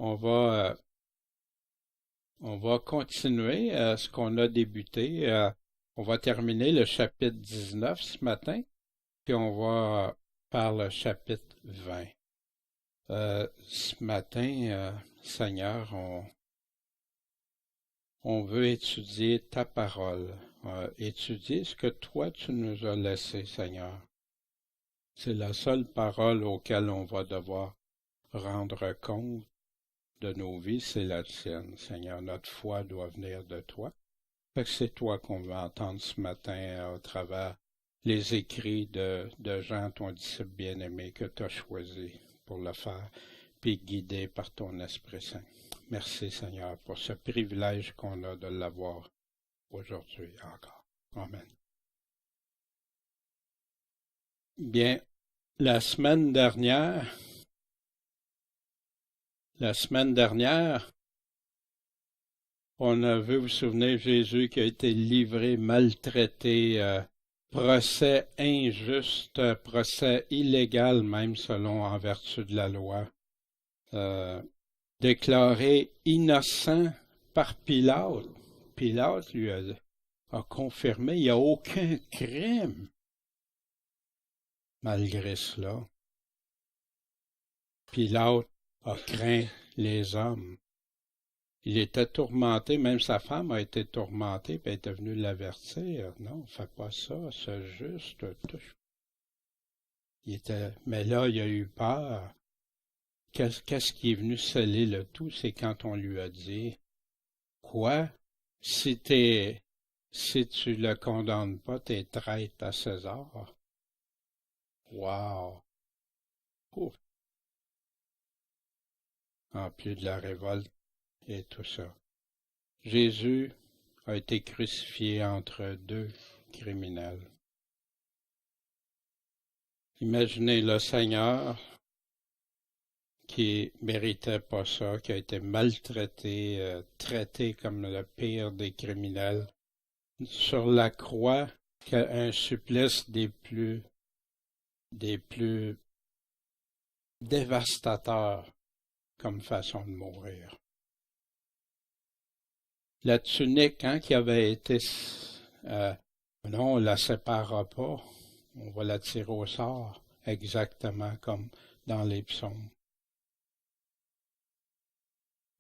On va, on va continuer ce qu'on a débuté. On va terminer le chapitre 19 ce matin, puis on va faire le chapitre 20. Ce matin, Seigneur, on veut étudier ta parole, étudier ce que toi tu nous as laissé, Seigneur. C'est la seule parole auquel on va devoir rendre compte de nos vies, c'est la tienne, Seigneur. Notre foi doit venir de toi. Fait que c'est toi qu'on veut entendre ce matin au travers les écrits de Jean, ton disciple bien-aimé, que tu as choisi pour le faire, puis guidé par ton Esprit Saint. Merci, Seigneur, pour ce privilège qu'on a de l'avoir aujourd'hui encore. Amen. Bien, la semaine dernière, on a vu, vous vous souvenez, Jésus qui a été livré, maltraité, procès injuste, procès illégal même selon en vertu de la loi, déclaré innocent par Pilate. Pilate lui a confirmé, il n'y a aucun crime. Malgré cela, Pilate a craint les hommes. Il était tourmenté, même sa femme a été tourmentée, puis elle était venue l'avertir. Non, fais pas ça, c'est juste touche. Mais là, il a eu peur. Qu'est-ce qui est venu sceller le tout? C'est quand on lui a dit, quoi? Si tu le condamnes pas, t'es traître à César. Wow! Ouf. En plus de la révolte et tout ça. Jésus a été crucifié entre deux criminels. Imaginez le Seigneur qui méritait pas ça, qui a été maltraité, traité comme le pire des criminels, sur la croix, un supplice des plus dévastateurs comme façon de mourir. La tunique, qui avait été, non, on la séparera pas, on va la tirer au sort, exactement comme dans les psaumes.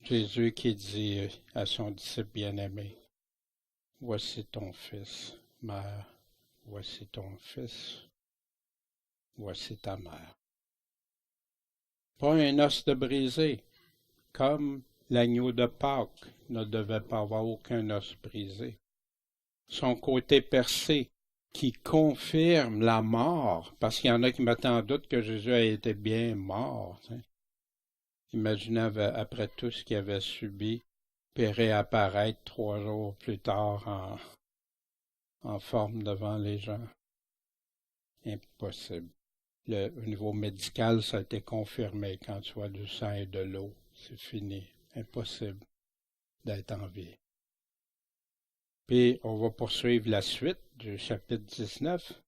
Jésus qui dit à son disciple bien-aimé, voici ton fils, mère, voici ton fils, voici ta mère. Pas un os de brisé, comme l'agneau de Pâques ne devait pas avoir aucun os brisé. Son côté percé, qui confirme la mort, parce qu'il y en a qui mettent en doute que Jésus a été bien mort. Imaginez après tout ce qu'il avait subi, puis réapparaître 3 jours plus tard en forme devant les gens. Impossible. Au niveau médical, ça a été confirmé quand tu as du sang et de l'eau. C'est fini. Impossible d'être en vie. Puis on va poursuivre la suite du chapitre 19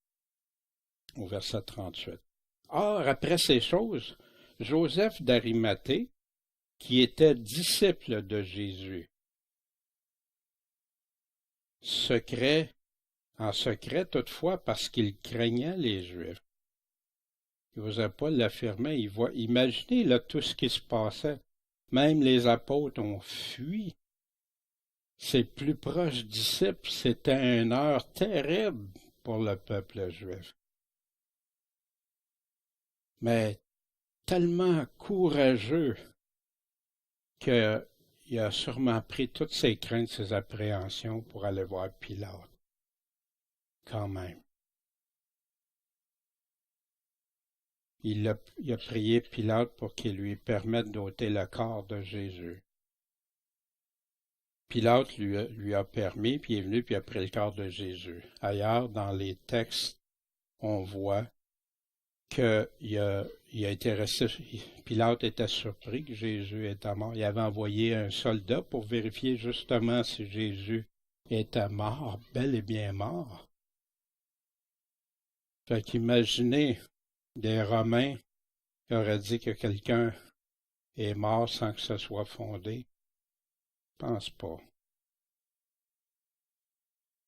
au verset 38. Or, après ces choses, Joseph d'Arimathée, qui était disciple de Jésus, en secret toutefois parce qu'il craignait les Juifs. Il n'osait pas l'affirmer. Imaginez là tout ce qui se passait. Même les apôtres ont fui. Ses plus proches disciples, c'était une heure terrible pour le peuple juif. Mais tellement courageux qu'il a sûrement pris toutes ses craintes, ses appréhensions pour aller voir Pilate. Quand même. Il a prié Pilate pour qu'il lui permette d'ôter le corps de Jésus. Pilate lui a permis, puis il est venu, puis a pris le corps de Jésus. Ailleurs, dans les textes, on voit qu'il a été resté. Pilate était surpris que Jésus était mort. Il avait envoyé un soldat pour vérifier justement si Jésus était mort, bel et bien mort. Fait qu'imaginez des Romains qui auraient dit que quelqu'un est mort sans que ce soit fondé? Je pense pas.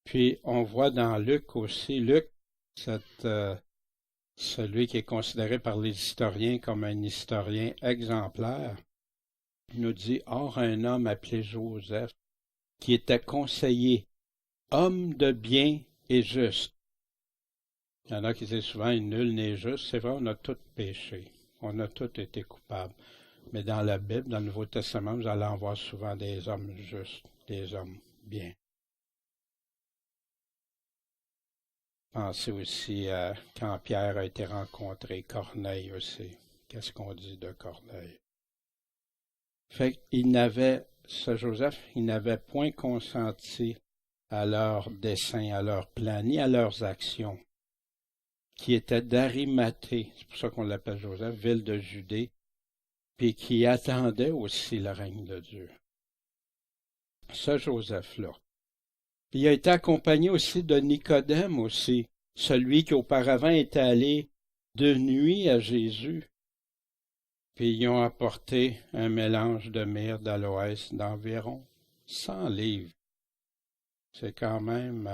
Puis on voit dans Luc aussi, Luc, celui qui est considéré par les historiens comme un historien exemplaire, nous dit, or un homme appelé Joseph, qui était conseiller, homme de bien et juste. Il y en a qui disent souvent, nul n'est juste. C'est vrai, on a tous péché. On a tous été coupables. Mais dans la Bible, dans le Nouveau Testament, vous allez en voir souvent des hommes justes, des hommes bien. Pensez aussi à quand Pierre a été rencontré, Corneille aussi. Qu'est-ce qu'on dit de Corneille? Fait qu'il n'avait, ce Joseph, il n'avait point consenti à leurs desseins, à leurs plans, ni à leurs actions, qui était d'Arimathée, c'est pour ça qu'on l'appelle Joseph, ville de Judée, puis qui attendait aussi le règne de Dieu. Ce Joseph-là. Il a été accompagné aussi de Nicodème aussi, celui qui auparavant était allé de nuit à Jésus. Puis ils ont apporté un mélange de myrrhe, d'aloès d'environ 100 livres. C'est quand même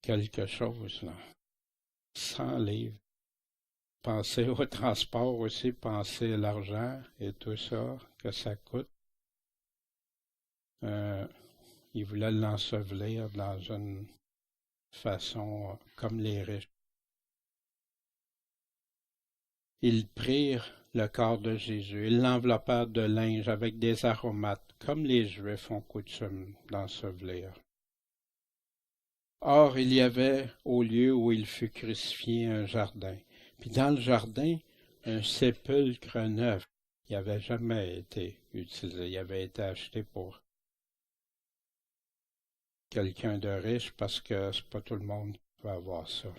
quelque chose, là. 100 livres. Pensez au transport aussi, pensez à l'argent et tout ça, que ça coûte. Ils voulaient l'ensevelir dans une façon comme les riches. Ils prirent le corps de Jésus, ils l'enveloppèrent de linge avec des aromates, comme les Juifs ont coutume d'ensevelir. Or, il y avait, au lieu où il fut crucifié, un jardin. Puis dans le jardin, un sépulcre neuf qui n'avait jamais été utilisé. Il avait été acheté pour quelqu'un de riche parce que c'est pas tout le monde qui va avoir ça.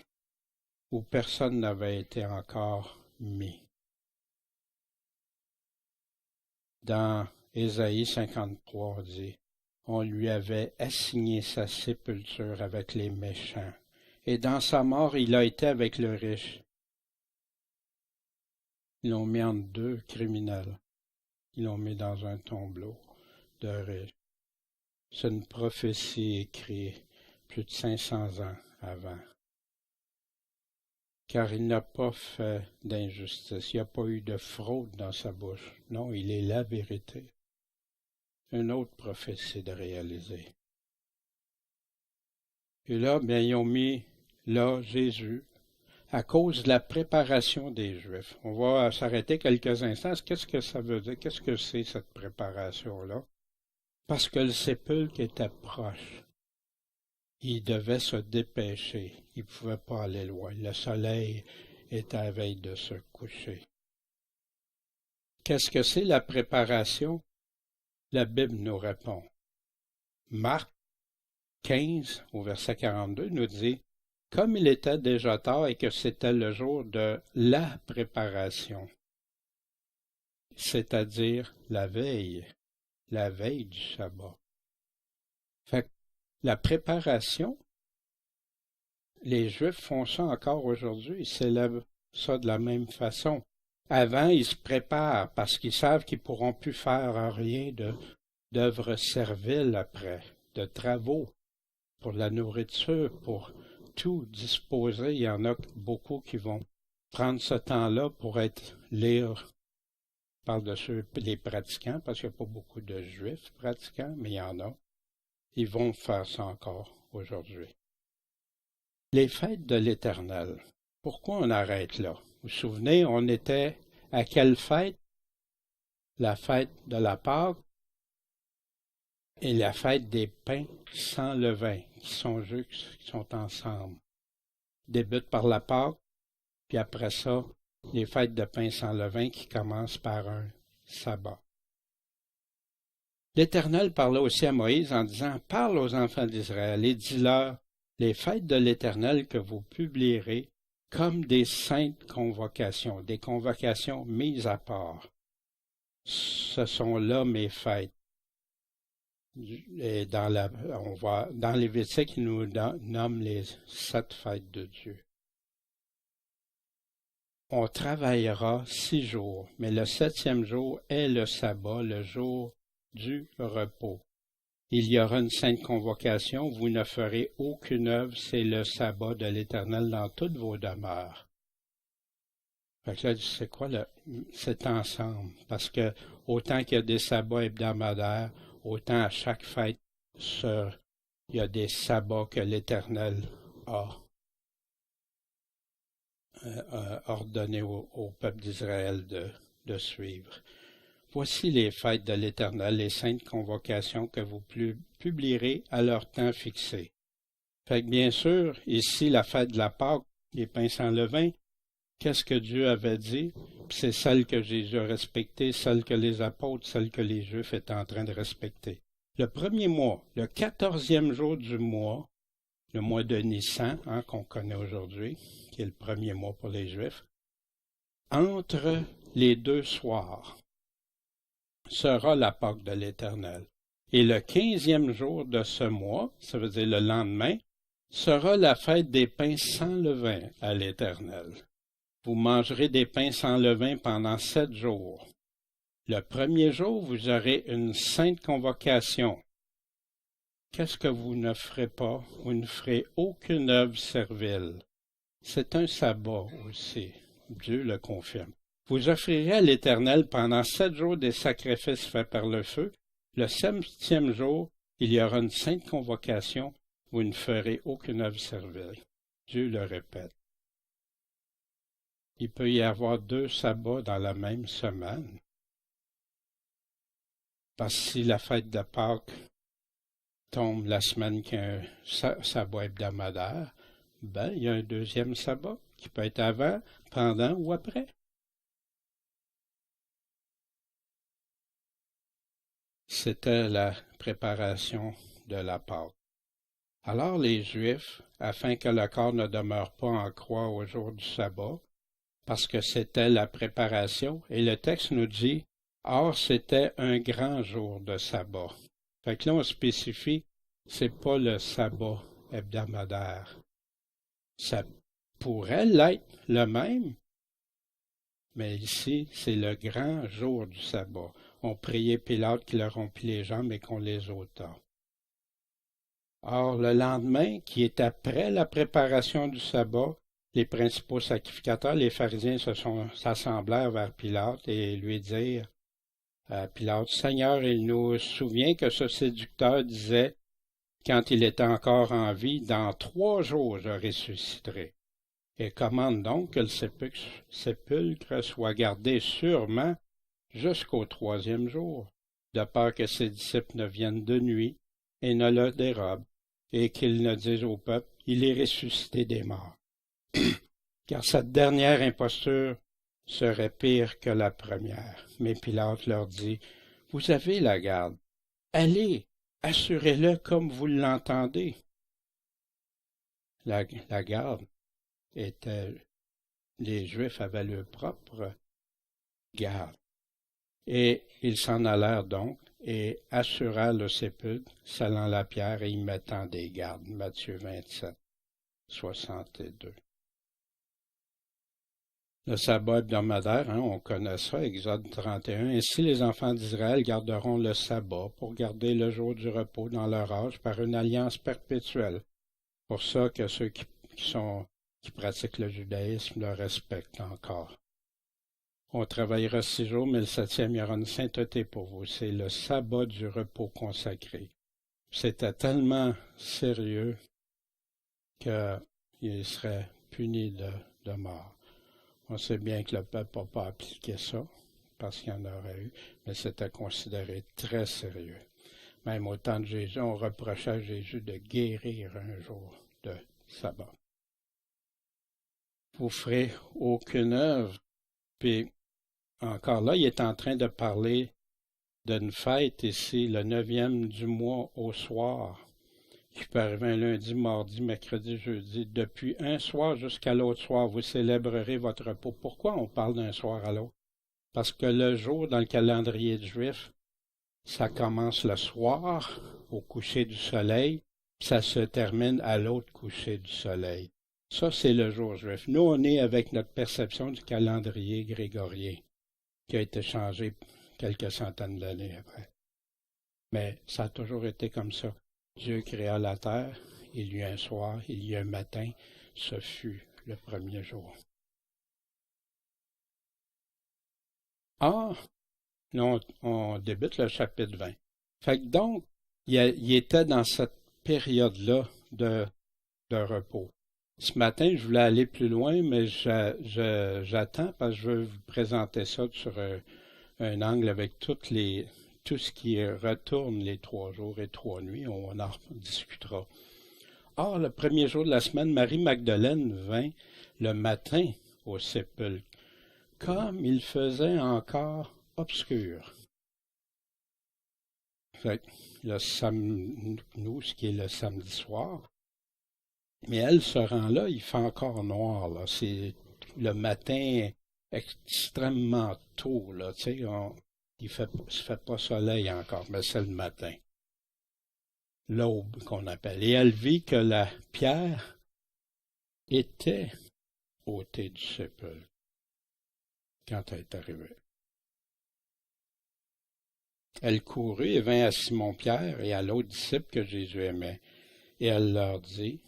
Où personne n'avait été encore mis. Dans Ésaïe 53, on dit, on lui avait assigné sa sépulture avec les méchants, et dans sa mort, il a été avec le riche. Ils l'ont mis entre deux criminels. Ils l'ont mis dans un tombeau de riches. C'est une prophétie écrite plus de 500 ans avant. Car il n'a pas fait d'injustice, il n'y a pas eu de fraude dans sa bouche. Non, il est la vérité. Une autre prophétie de réaliser. Et là, bien, ils ont mis là Jésus à cause de la préparation des Juifs. On va s'arrêter quelques instants. Qu'est-ce que ça veut dire? Qu'est-ce que c'est cette préparation-là? Parce que le sépulcre était proche. Il devait se dépêcher. Il ne pouvait pas aller loin. Le soleil était à veille de se coucher. Qu'est-ce que c'est la préparation? La Bible nous répond. Marc 15, au verset 42, nous dit « Comme il était déjà tard et que c'était le jour de la préparation, c'est-à-dire la veille du sabbat. » Fait que la préparation, les Juifs font ça encore aujourd'hui, ils célèbrent ça de la même façon. Avant, ils se préparent parce qu'ils savent qu'ils ne pourront plus faire rien d'œuvres serviles après, de travaux, pour la nourriture, pour tout disposer. Il y en a beaucoup qui vont prendre ce temps-là pour lire. Je parle de ceux, les pratiquants, parce qu'il n'y a pas beaucoup de Juifs pratiquants, mais il y en a. Ils vont faire ça encore aujourd'hui. Les fêtes de l'Éternel. Pourquoi on arrête là? Vous vous souvenez, on était à quelle fête? La fête de la Pâque et la fête des pains sans levain, qui sont justes, qui sont ensemble. Débute par la Pâque, puis après ça, les fêtes de pains sans levain qui commencent par un sabbat. L'Éternel parla aussi à Moïse en disant, « Parle aux enfants d'Israël et dis-leur, les fêtes de l'Éternel que vous publierez comme des saintes convocations, des convocations mises à part. Ce sont là mes fêtes. » Et on voit dans Lévitique, il nous nomme les 7 fêtes de Dieu. On travaillera 6 jours, mais le 7e jour est le sabbat, le jour du repos. Il y aura une sainte convocation, vous ne ferez aucune œuvre, c'est le sabbat de l'Éternel dans toutes vos demeures. Fait que là, c'est quoi cet ensemble? Parce que autant qu'il y a des sabbats hebdomadaires, autant à chaque fête, il y a des sabbats que l'Éternel a ordonné au peuple d'Israël de suivre. Voici les fêtes de l'Éternel, les saintes convocations que vous publierez à leur temps fixé. Fait que bien sûr, ici, la fête de la Pâque, les pains sans levain, qu'est-ce que Dieu avait dit? C'est celle que Jésus a respectée, celle que les apôtres, celle que les Juifs étaient en train de respecter. Le premier mois, le 14e jour du mois, le mois de Nissan, qu'on connaît aujourd'hui, qui est le premier mois pour les Juifs, entre les 2 soirs sera la Pâque de l'Éternel. Et le 15e jour de ce mois, ça veut dire le lendemain, sera la fête des pains sans levain à l'Éternel. Vous mangerez des pains sans levain pendant 7 jours. Le premier jour, vous aurez une sainte convocation. Qu'est-ce que vous ne ferez pas? Vous ne ferez aucune œuvre servile. C'est un sabbat aussi. Dieu le confirme. Vous offrirez à l'Éternel pendant 7 jours des sacrifices faits par le feu. Le 7e jour, il y aura une sainte convocation. Vous ne ferez aucune œuvre servile. Dieu le répète. Il peut y avoir 2 sabbats dans la même semaine. Parce que si la fête de Pâques tombe la semaine qu'un sabbat hebdomadaire, ben, il y a un 2e sabbat qui peut être avant, pendant ou après. C'était la préparation de la Pâque. Alors les Juifs, afin que le corps ne demeure pas en croix au jour du sabbat, parce que c'était la préparation, et le texte nous dit, or c'était un grand jour de sabbat. Fait que là, on spécifie, c'est pas le sabbat hebdomadaire. Ça pourrait l'être le même, mais ici, c'est le grand jour du sabbat. On priait Pilate qui leur rompit les jambes et qu'on les ôta. Or, le lendemain, qui est après la préparation du sabbat, les principaux sacrificateurs, les pharisiens s'assemblèrent vers Pilate et lui dirent à Pilate, « Seigneur, il nous souvient que ce séducteur disait, quand il était encore en vie, dans 3 jours je ressusciterai. Et commande donc que le sépulcre soit gardé sûrement jusqu'au 3e jour, de peur que ses disciples ne viennent de nuit et ne le dérobent, et qu'ils ne disent au peuple, il est ressuscité des morts. Car cette dernière imposture serait pire que la première. Mais Pilate leur dit, vous avez la garde. Allez, assurez-le comme vous l'entendez. La garde était, les Juifs avaient leur propre garde. Et ils s'en allèrent donc et assurèrent le sépulcre, scellant la pierre et y mettant des gardes. Matthieu 27, 62. Le sabbat hebdomadaire, on connaît ça, Exode 31. Ainsi les enfants d'Israël garderont le sabbat pour garder le jour du repos dans leur âge par une alliance perpétuelle. Pour ça que ceux qui pratiquent le judaïsme le respectent encore. On travaillera 6 jours, mais le 7e, il y aura une sainteté pour vous. C'est le sabbat du repos consacré. C'était tellement sérieux qu'il serait puni de mort. On sait bien que le peuple n'a pas appliqué ça, parce qu'il y en aurait eu, mais c'était considéré très sérieux. Même au temps de Jésus, on reprochait à Jésus de guérir un jour de sabbat. Vous ferez aucune œuvre. Puis, encore là, il est en train de parler d'une fête ici, le 9e du mois au soir, qui peut arriver un lundi, mardi, mercredi, jeudi. Depuis un soir jusqu'à l'autre soir, vous célébrerez votre repos. Pourquoi on parle d'un soir à l'autre? Parce que le jour dans le calendrier juif, ça commence le soir, au coucher du soleil, puis ça se termine à l'autre coucher du soleil. Ça, c'est le jour juif. Nous, on est avec notre perception du calendrier grégorien, qui a été changé quelques centaines d'années après. Mais ça a toujours été comme ça. Dieu créa la terre, il y eut un soir, il y eut un matin, ce fut le premier jour. Ah, non, on débute le chapitre 20. Fait que donc, il était dans cette période-là de repos. Ce matin, je voulais aller plus loin, mais j'attends parce que je veux vous présenter ça sur un angle avec tout ce qui retourne les 3 jours et 3 nuits. On en discutera. Or, le premier jour de la semaine, Marie-Magdeleine vint le matin au sépulcre, comme il faisait encore obscur. Fait que nous, ce qui est le samedi soir, mais elle se rend là, il fait encore noir, là. C'est le matin extrêmement tôt, là, tu sais, se fait pas soleil encore, mais c'est le matin. L'aube qu'on appelle. Et elle vit que la pierre était ôtée du sépulcre quand elle est arrivée. Elle courut et vint à Simon-Pierre et à l'autre disciple que Jésus aimait. Et elle leur dit,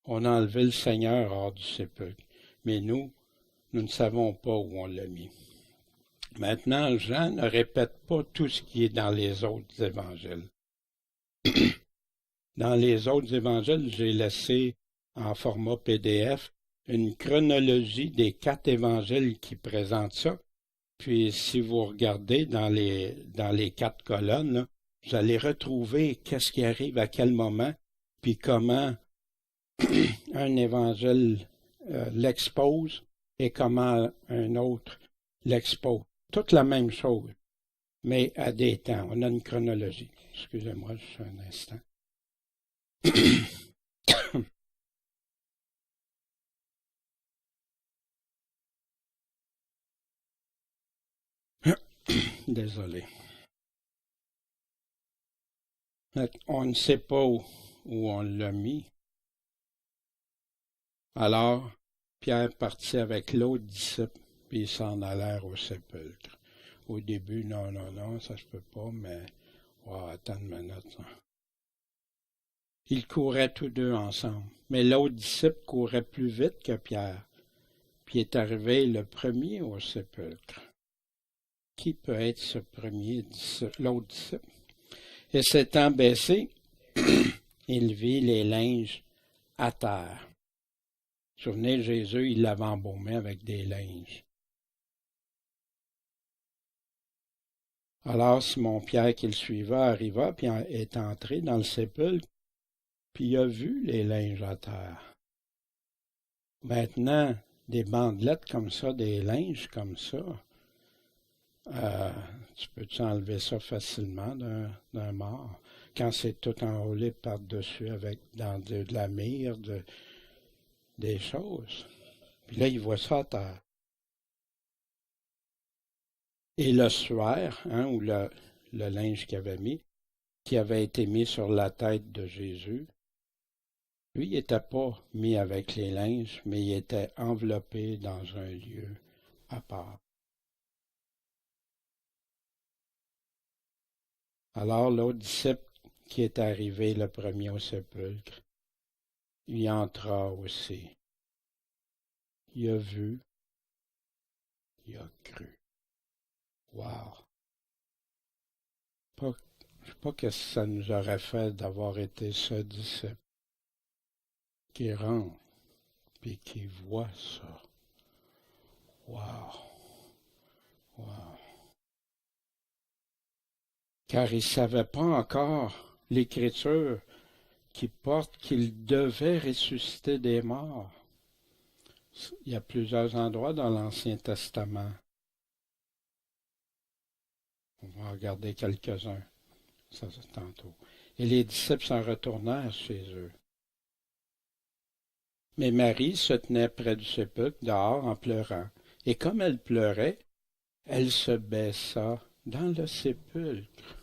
on a enlevé le Seigneur hors du sépulcre, mais nous ne savons pas où on l'a mis. Maintenant, Jean ne répète pas tout ce qui est dans les autres évangiles. Dans les autres évangiles, j'ai laissé en format PDF une chronologie des 4 évangiles qui présentent ça. Puis, si vous regardez dans les 4 colonnes, là, vous allez retrouver qu'est-ce qui arrive à quel moment, puis comment un évangile l'expose et comment un autre l'expose. Toute la même chose, mais à des temps. On a une chronologie. Excusez-moi, juste un instant. Désolé. On ne sait pas où on l'a mis. Alors, Pierre partit avec l'autre disciple, puis ils s'en allèrent au sépulcre. Au début, non, ça se peut pas, mais attends une minute. Ils couraient tous deux ensemble, mais l'autre disciple courait plus vite que Pierre, puis est arrivé le premier au sépulcre. Qui peut être ce premier disciple, l'autre disciple? Et s'étant baissé, il vit les linges à terre. Souvenez, Jésus, il l'avait embaumé avec des linges. Alors Simon-Pierre qui le suivait arriva, puis est entré dans le sépulcre, puis il a vu les linges à terre. Maintenant, des bandelettes comme ça, des linges comme ça, tu peux-tu enlever ça facilement d'un mort? Quand c'est tout enroulé par-dessus avec de la myrrhe, des choses. Puis là, il voit ça à terre. Et le suaire, ou le linge qu'il avait mis, qui avait été mis sur la tête de Jésus, lui, il n'était pas mis avec les linges, mais il était enveloppé dans un lieu à part. Alors l'autre disciple qui est arrivé le premier au sépulcre, il entra aussi. Il a vu, il a cru. Wow! Je ne sais pas ce que ça nous aurait fait d'avoir été ce disciple qui rentre puis qui voit ça. Wow! Wow! Car il ne savait pas encore l'Écriture qui porte qu'il devait ressusciter des morts. Il y a plusieurs endroits dans l'Ancien Testament. On va regarder quelques-uns, ça c'est tantôt. Et les disciples s'en retournèrent chez eux. Mais Marie se tenait près du sépulcre, dehors, en pleurant. Et comme elle pleurait, elle se baissa dans le sépulcre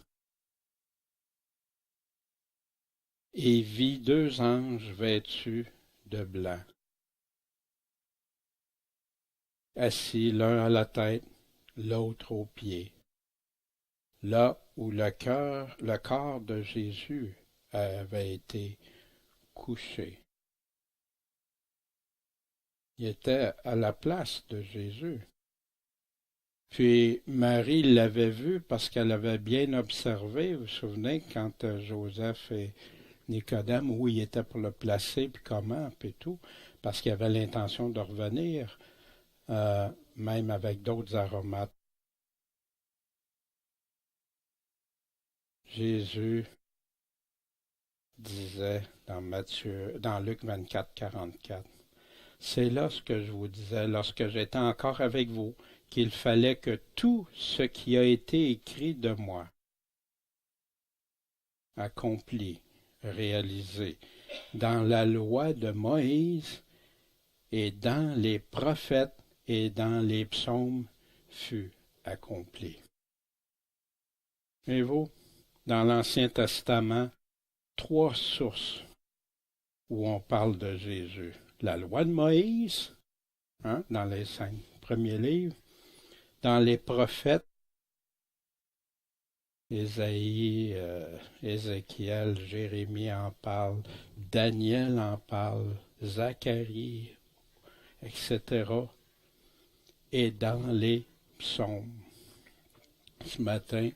et vit 2 anges vêtus de blanc, assis l'un à la tête, l'autre aux pieds, là où le corps de Jésus avait été couché. Il était à la place de Jésus. Puis Marie l'avait vu parce qu'elle avait bien observé, vous vous souvenez, quand Joseph et Nicodème, où il était pour le placer, puis comment, puis tout, parce qu'il avait l'intention de revenir, même avec d'autres aromates. Jésus disait dans Luc 24, 44, c'est là ce que je vous disais lorsque j'étais encore avec vous, qu'il fallait que tout ce qui a été écrit de moi, accompli, réalisé, dans la loi de Moïse et dans les prophètes et dans les psaumes fut accompli. Et vous, dans l'Ancien Testament, 3 sources où on parle de Jésus. La loi de Moïse, dans les 5 premiers livres, dans les prophètes, Ésaïe, Ézéchiel, Jérémie en parle, Daniel en parle, Zacharie, etc. Et dans les psaumes. Ce matin,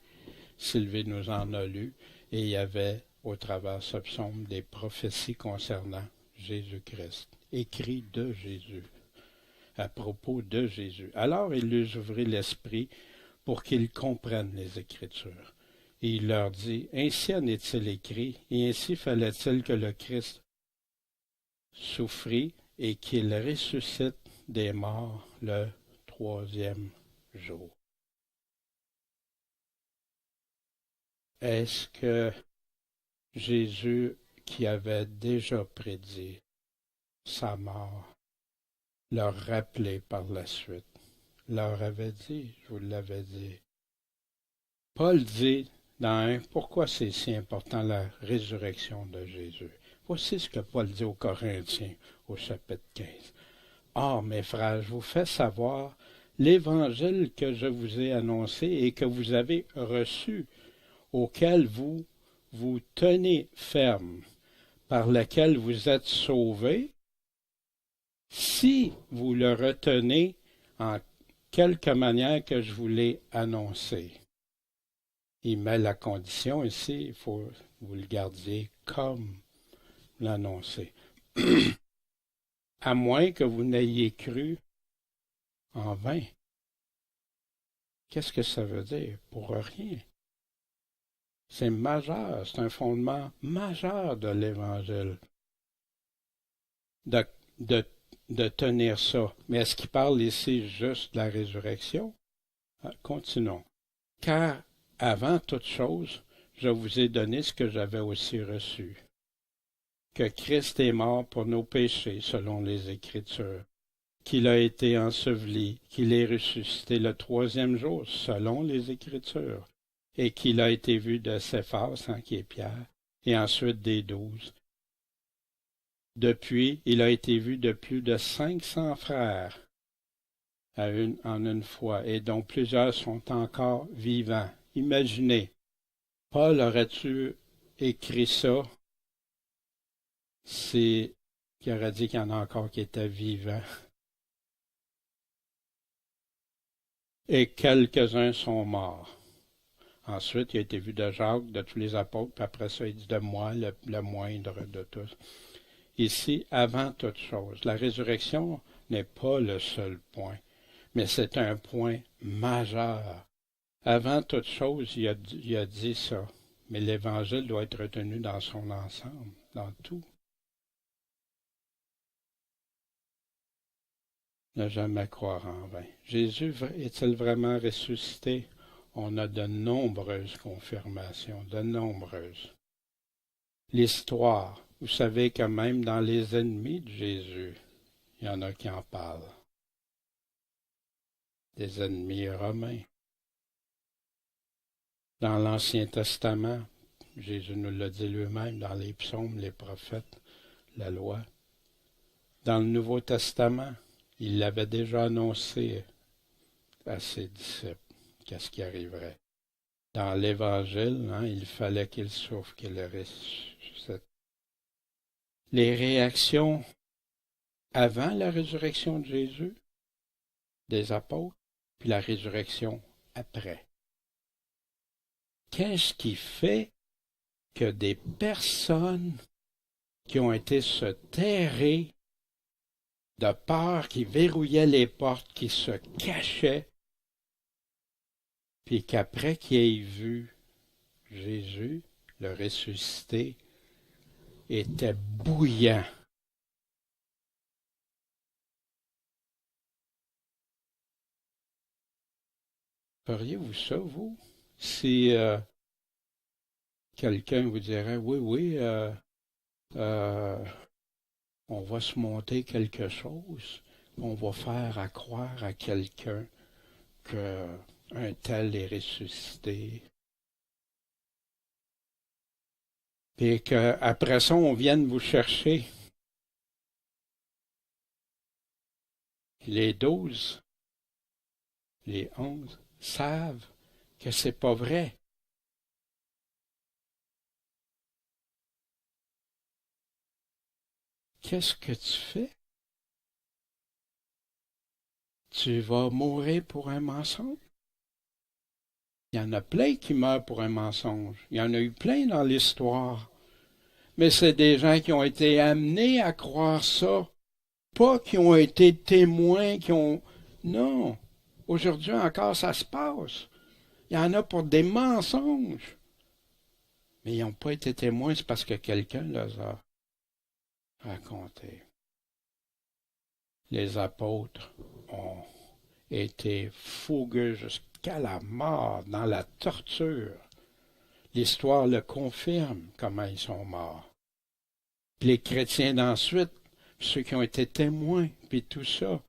Sylvie nous en a lu, et il y avait au travers de ce psaume des prophéties concernant Jésus-Christ, écrits de Jésus, à propos de Jésus. Alors il leur ouvrit l'esprit pour qu'ils comprennent les Écritures. Et il leur dit, ainsi en est-il écrit, et ainsi fallait-il que le Christ souffrit et qu'il ressuscite des morts le 3e jour. Est-ce que Jésus, qui avait déjà prédit sa mort, leur rappelait par la suite, leur avait dit, je vous l'avais dit. Paul dit dans 1, pourquoi c'est si important la résurrection de Jésus? Voici ce que Paul dit aux Corinthiens au chapitre 15. Or, mes frères, je vous fais savoir l'évangile que je vous ai annoncé et que vous avez reçu, auquel vous vous tenez ferme, par lequel vous êtes sauvés, si vous le retenez en quelque manière que je vous l'ai annoncé. Il met la condition ici, il faut que vous le gardiez comme l'annoncer. À moins que vous n'ayez cru en vain. Qu'est-ce que ça veut dire? Pour rien. C'est majeur, c'est un fondement majeur de l'Évangile. De tenir ça. Mais est-ce qu'il parle ici juste de la résurrection? Continuons. Car avant toute chose, je vous ai donné ce que j'avais aussi reçu. Que Christ est mort pour nos péchés, selon les Écritures. Qu'il a été enseveli, qu'il est ressuscité le 3e jour, selon les Écritures. Et qu'il a été vu de Céphas, qui est Pierre, et ensuite des 12. Depuis, il a été vu de plus de 500 frères en une fois, et dont plusieurs sont encore vivants. Imaginez, Paul aurait-tu écrit ça s'il aurait dit qu'il y en a encore qui étaient vivants? Et quelques-uns sont morts. Ensuite, il a été vu de Jacques, de tous les apôtres, puis après ça, il dit de moi, le moindre de tous. Ici, avant toute chose, la résurrection n'est pas le seul point, mais c'est un point majeur. Avant toute chose, il a dit ça, mais l'Évangile doit être retenu dans son ensemble, dans tout. Ne jamais croire en vain. Jésus est-il vraiment ressuscité? On a de nombreuses confirmations, de nombreuses. L'histoire, vous savez que même dans les ennemis de Jésus, il y en a qui en parlent. Des ennemis romains. Dans l'Ancien Testament, Jésus nous l'a dit lui-même, dans les psaumes, les prophètes, la loi. Dans le Nouveau Testament, il l'avait déjà annoncé à ses disciples, qu'est-ce qui arriverait. Dans l'Évangile, il fallait qu'il souffre, qu'il ressuscite. Les réactions avant la résurrection de Jésus, des apôtres, puis la résurrection après. Qu'est-ce qui fait que des personnes qui ont été se terrer de peur, qui verrouillaient les portes, qui se cachaient, puis qu'après qu'ils aient vu Jésus, le ressuscité, était bouillant. Feriez-vous ça, vous? Si quelqu'un vous dirait, oui, oui, euh, on va se monter quelque chose, on va faire à croire à quelqu'un qu'un tel est ressuscité. Puis qu'après ça, on vienne vous chercher. Les 12, les 11 savent que c'est pas vrai. Qu'est-ce que tu fais? Tu vas mourir pour un mensonge? Il y en a plein qui meurent pour un mensonge. Il y en a eu plein dans l'histoire. Mais c'est des gens qui ont été amenés à croire ça, pas qui ont été témoins, qui ont... Non. Aujourd'hui encore, ça se passe. Il y en a pour des mensonges. Mais ils n'ont pas été témoins, c'est parce que quelqu'un les a racontés. Les apôtres ont été fougueux jusqu'à la mort, dans la torture. L'histoire le confirme, comment ils sont morts. Puis les chrétiens d'ensuite, ceux qui ont été témoins, puis tout ça,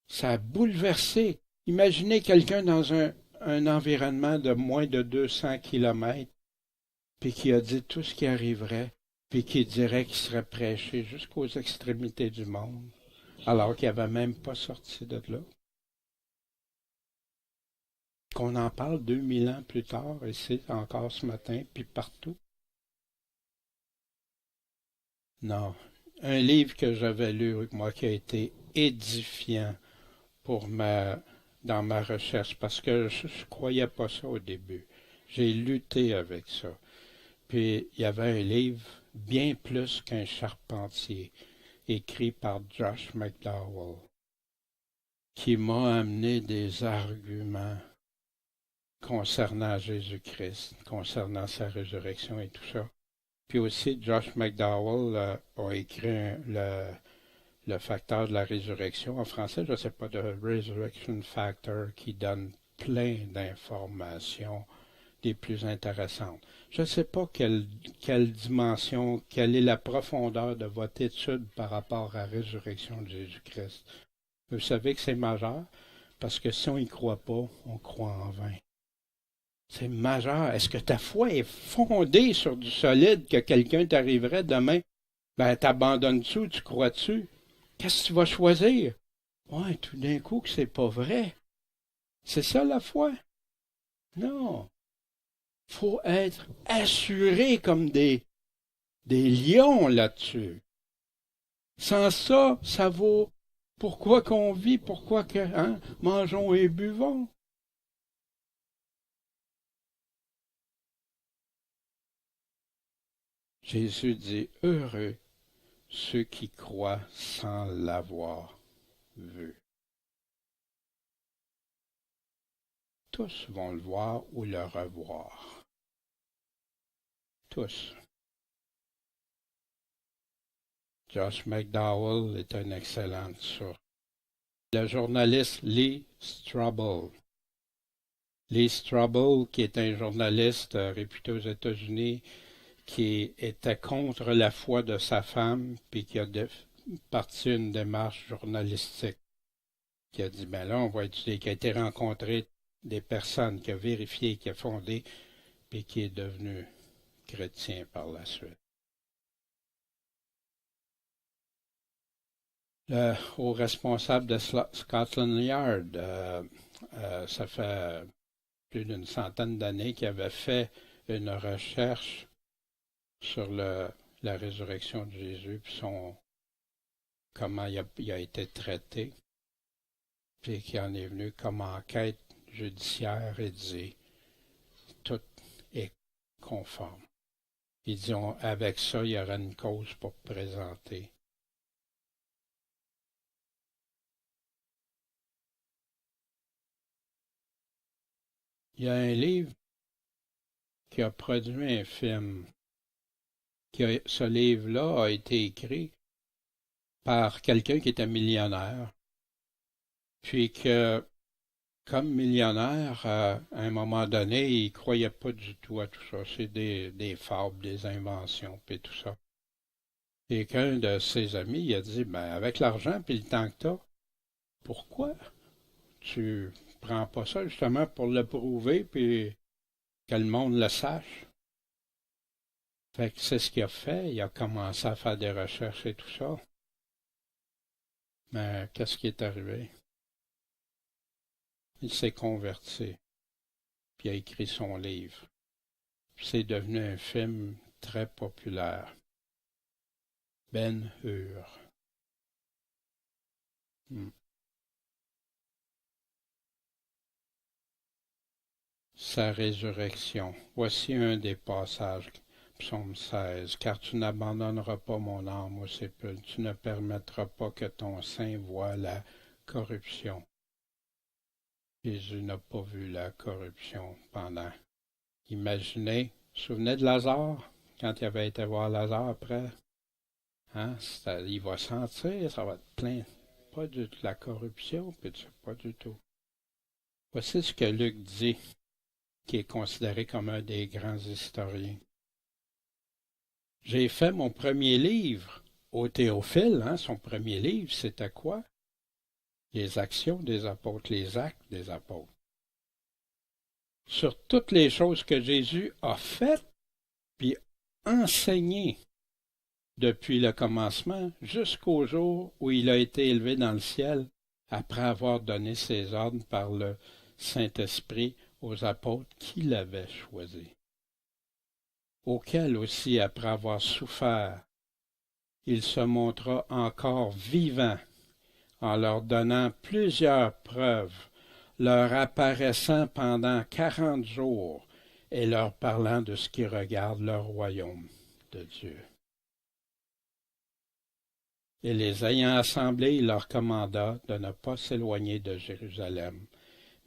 ça a bouleversé. Imaginez quelqu'un dans un environnement de moins de 200 kilomètres, puis qui a dit tout ce qui arriverait, puis qui dirait qu'il serait prêché jusqu'aux extrémités du monde, alors qu'il n'avait même pas sorti de là. Qu'on en parle 2000 ans plus tard, ici, encore ce matin, puis partout. Non. Un livre que j'avais lu, moi, qui a été édifiant dans ma recherche, parce que je ne croyais pas ça au début. J'ai lutté avec ça. Puis, il y avait un livre bien plus qu'un charpentier, écrit par Josh McDowell, qui m'a amené des arguments concernant Jésus-Christ, concernant sa résurrection et tout ça. Puis aussi, Josh McDowell a écrit le facteur de la résurrection. En français, je ne sais pas, de Resurrection Factor, qui donne plein d'informations des plus intéressantes. Je ne sais pas quelle dimension, quelle est la profondeur de votre étude par rapport à la résurrection de Jésus-Christ. Vous savez que c'est majeur, parce que si on n'y croit pas, on croit en vain. C'est majeur. Est-ce que ta foi est fondée sur du solide que quelqu'un t'arriverait demain? Ben, t'abandonnes-tu ou tu crois-tu? Qu'est-ce que tu vas choisir? Ouais, tout d'un coup que c'est pas vrai. C'est ça la foi? Non. Faut être assuré comme des lions là-dessus. Sans ça, ça vaut pourquoi qu'on vit, pourquoi que, mangeons et buvons. Jésus dit, heureux ceux qui croient sans l'avoir vu. Tous vont le voir ou le revoir. Tous. Josh McDowell est un excellent source. Le journaliste Lee Strobel. Lee Strobel, qui est un journaliste réputé aux États-Unis, qui était contre la foi de sa femme, puis qui a parti une démarche journalistique, qui a dit, ben là, on va étudier, qui a été rencontré des personnes, qui a vérifié, qui a fondé, puis qui est devenu chrétien par la suite. Au responsable de Scotland Yard. Ça fait plus d'une centaine d'années qu'il avait fait une recherche sur la résurrection de Jésus, puis comment il a été traité, puis qu'il en est venu comme enquête judiciaire et dit tout est conforme. Ils dit avec ça, il y aura une cause pour présenter. Il y a un livre qui a produit un film. Ce livre-là a été écrit par quelqu'un qui était millionnaire, puis que, comme millionnaire, à un moment donné, il croyait pas du tout à tout ça. C'est des fables, des inventions, puis tout ça. Et qu'un de ses amis, il a dit, ben, avec l'argent puis le temps que t'as, pourquoi tu prends pas ça justement pour le prouver puis que le monde le sache? Fait que c'est ce qu'il a fait. Il a commencé à faire des recherches et tout ça. Mais qu'est-ce qui est arrivé? Il s'est converti, puis il a écrit son livre. C'est devenu un film très populaire. Ben-Hur. Sa résurrection. Voici un des passages. Psaume 16. Car tu n'abandonneras pas mon âme au sépulcre, tu ne permettras pas que ton sein voie la corruption. Jésus n'a pas vu la corruption pendant. Imaginez, souvenez de Lazare, quand il avait été voir Lazare après. Hein? Il va sentir, ça va être plein. Pas du tout la corruption, puis pas du tout. Voici ce que Luc dit, qui est considéré comme un des grands historiens. J'ai fait mon premier livre au Théophile, hein, son premier livre, c'était quoi? Les actions des apôtres, les actes des apôtres. Sur toutes les choses que Jésus a faites, puis enseignées depuis le commencement jusqu'au jour où il a été élevé dans le ciel, après avoir donné ses ordres par le Saint-Esprit aux apôtres qu'il avait choisis, auxquels aussi, après avoir souffert, il se montra encore vivant en leur donnant plusieurs preuves, leur apparaissant pendant 40 jours et leur parlant de ce qui regarde le royaume de Dieu. Et les ayant assemblés, il leur commanda de ne pas s'éloigner de Jérusalem,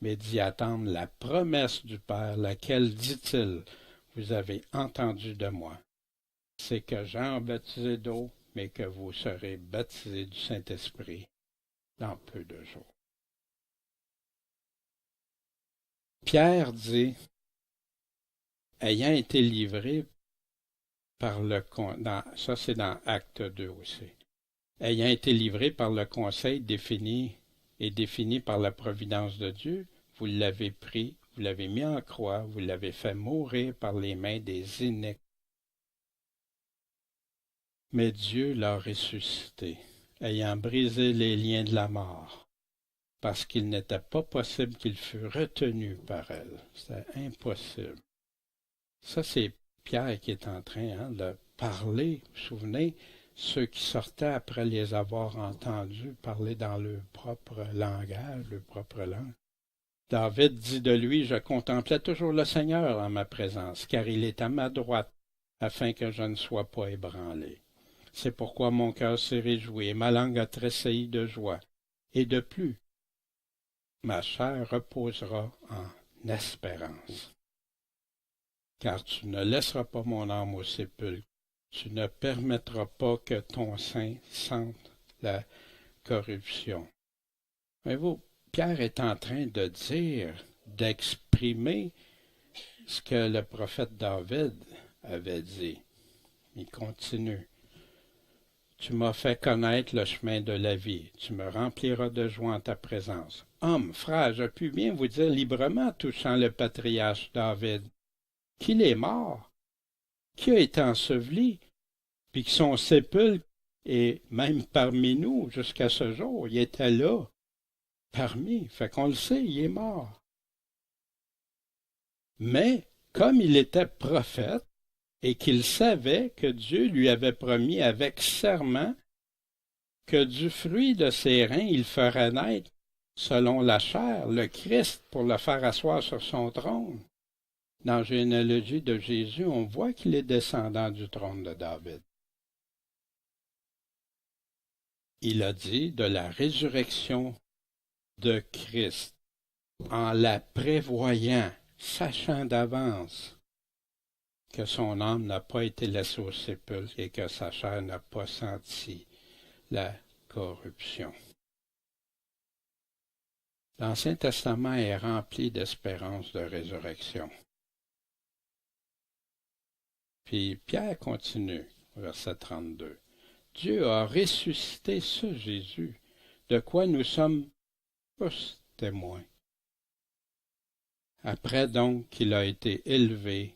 mais d'y attendre la promesse du Père, laquelle, dit-il, vous avez entendu de moi. C'est que Jean a baptisé d'eau, mais que vous serez baptisés du Saint-Esprit dans peu de jours. Pierre dit, ayant été livré par ça c'est dans Acte 2 aussi, ayant été livré par le conseil défini par la providence de Dieu, vous l'avez pris, vous l'avez mis en croix, vous l'avez fait mourir par les mains des iniques. Mais Dieu l'a ressuscité, ayant brisé les liens de la mort, parce qu'il n'était pas possible qu'il fût retenu par elle. C'était impossible. Ça, c'est Pierre qui est en train de parler. Vous vous souvenez, ceux qui sortaient après les avoir entendus parler dans leur propre langage, leur propre langue. David dit de lui, je contemplais toujours le Seigneur en ma présence, car il est à ma droite, afin que je ne sois pas ébranlé. C'est pourquoi mon cœur s'est réjoui, et ma langue a tressailli de joie. Et de plus, ma chair reposera en espérance. Car tu ne laisseras pas mon âme au sépulcre, tu ne permettras pas que ton sein sente la corruption. Voyez-vous, Pierre est en train de dire, d'exprimer ce que le prophète David avait dit. Il continue. Tu m'as fait connaître le chemin de la vie. Tu me rempliras de joie en ta présence. Homme, frère, je puis bien vous dire librement touchant le patriarche David qu'il est mort, qui a été enseveli, puis que son sépulcre et même parmi nous jusqu'à ce jour. Il était là, parmi. Fait qu'on le sait, il est mort. Mais, comme il était prophète, et qu'il savait que Dieu lui avait promis avec serment que du fruit de ses reins il ferait naître, selon la chair, le Christ pour le faire asseoir sur son trône. Dans la généalogie de Jésus, on voit qu'il est descendant du trône de David. Il a dit de la résurrection de Christ, en la prévoyant, sachant d'avance que son âme n'a pas été laissée au sépulcre et que sa chair n'a pas senti la corruption. L'Ancien Testament est rempli d'espérance de résurrection. Puis Pierre continue, verset 32. Dieu a ressuscité ce Jésus, de quoi nous sommes tous témoins. Après donc qu'il a été élevé